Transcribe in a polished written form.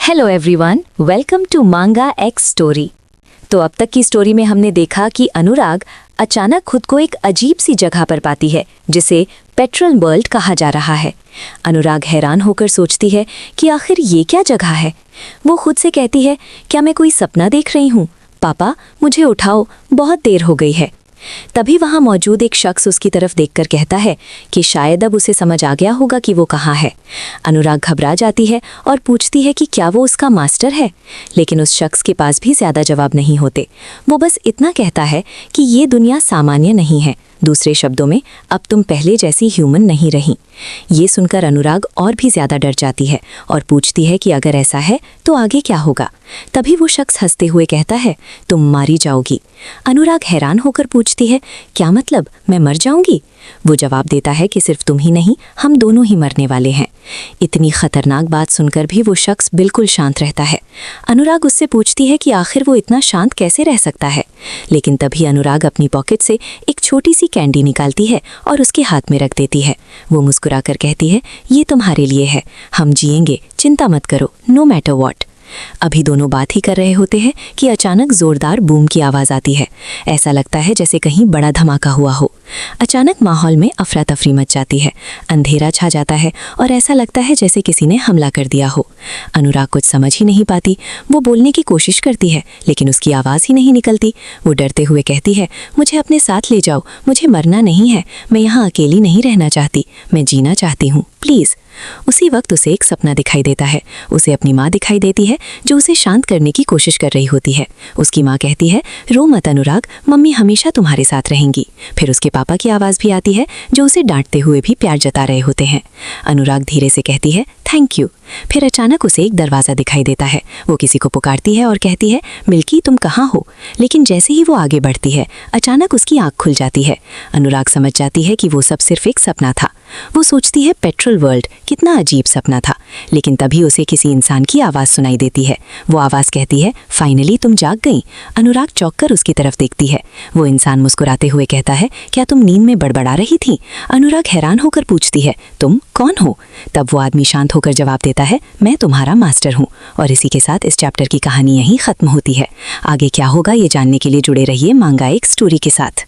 Hello everyone, welcome to मांगा x story. तो अब तक की स्टोरी में हमने देखा कि अनुराग अचानक खुद को एक अजीब सी जगह पर पाती है जिसे पेट्रोल वर्ल्ड कहा जा रहा है। अनुराग हैरान होकर सोचती है कि आखिर ये क्या जगह है। वो खुद से कहती है, क्या मैं कोई सपना देख रही हूँ? पापा मुझे उठाओ, बहुत देर हो गई है। तभी वहां मौजूद एक शख्स उसकी तरफ देखकर कहता है कि शायद अब उसे समझ आ गया होगा कि वो कहाँ है। अनुराग घबरा जाती है और पूछती है कि क्या वो उसका मास्टर है, लेकिन उस शख्स के पास भी ज्यादा जवाब नहीं होते। वो बस इतना कहता है कि ये दुनिया सामान्य नहीं है, दूसरे शब्दों में अब तुम पहले जैसी ह्यूमन नहीं रही। ये सुनकर अनुराग और भी ज्यादा डर जाती है और पूछती है कि अगर ऐसा है तो आगे क्या होगा। तभी वो शख्स हंसते हुए कहता है, तुम मारी जाओगी। अनुराग हैरान होकर पूछती है, क्या मतलब, मैं मर जाऊंगी? वो जवाब देता है कि सिर्फ तुम ही नहीं, हम दोनों ही मरने वाले हैं। इतनी खतरनाक बात सुनकर भी वो शख्स बिल्कुल शांत रहता है। अनुराग उससे पूछती है कि आखिर वो इतना शांत कैसे रह सकता है, लेकिन तभी अनुराग अपनी पॉकेट से एक छोटी सी कैंडी निकालती है और उसके हाथ में रख देती है। वो मुस्कुराकर कहती है, ये तुम्हारे लिए है, हम जिएंगे, चिंता मत करो, नो मैटर व्हाट। अभी दोनों बात ही कर रहे होते हैं कि अचानक जोरदार बूम की आवाज़ आती है। ऐसा लगता है जैसे कहीं बड़ा धमाका हुआ हो। अचानक माहौल में अफरा तफरी मच जाती है, अंधेरा छा जाता है और ऐसा लगता है जैसे किसी ने हमला कर दिया हो। अनुराग कुछ समझ ही नहीं पाती। वो बोलने की कोशिश करती है लेकिन उसकी आवाज़ ही नहीं निकलती। वो डरते हुए कहती है, मुझे अपने साथ ले जाओ, मुझे मरना नहीं है, मैं यहाँ अकेली नहीं रहना चाहती, मैं जीना चाहती हूँ, प्लीज़। उसी वक्त उसे एक सपना दिखाई देता है। उसे अपनी माँ दिखाई देती है जो उसे शांत करने की कोशिश कर रही होती है। उसकी माँ कहती है, रो मत अनुराग, मम्मी हमेशा तुम्हारे साथ रहेंगी। फिर उसके पापा की आवाज़ भी आती है जो उसे डांटते हुए भी प्यार जता रहे होते हैं। अनुराग धीरे से कहती है, थैंक यू। फिर अचानक उसे एक दरवाज़ा दिखाई देता है। वो किसी को पुकारती है और कहती है, मिल्की तुम कहाँ हो? लेकिन जैसे ही वो आगे बढ़ती है अचानक उसकी आँख खुल जाती है। अनुराग समझ जाती है कि वो सब सिर्फ एक सपना था। वो सोचती है, पेट्रोल वर्ल्ड, कितना अजीब सपना था। लेकिन तभी उसे किसी इंसान की आवाज़ सुनाई देती है। वो आवाज़ कहती है, फाइनली तुम जाग गई। अनुराग चौंककर उसकी तरफ देखती है। वो इंसान मुस्कुराते हुए कहता है, क्या तुम नींद में बड़बड़ा रही थी? अनुराग हैरान होकर पूछती है, तुम कौन हो? तब वो आदमी शांत होकर जवाब देता है, मैं तुम्हारा मास्टर हूँ। और इसी के साथ इस चैप्टर की कहानी यहीं ख़त्म होती है। आगे क्या होगा ये जानने के लिए जुड़े रहिए मांगा एक स्टोरी के साथ।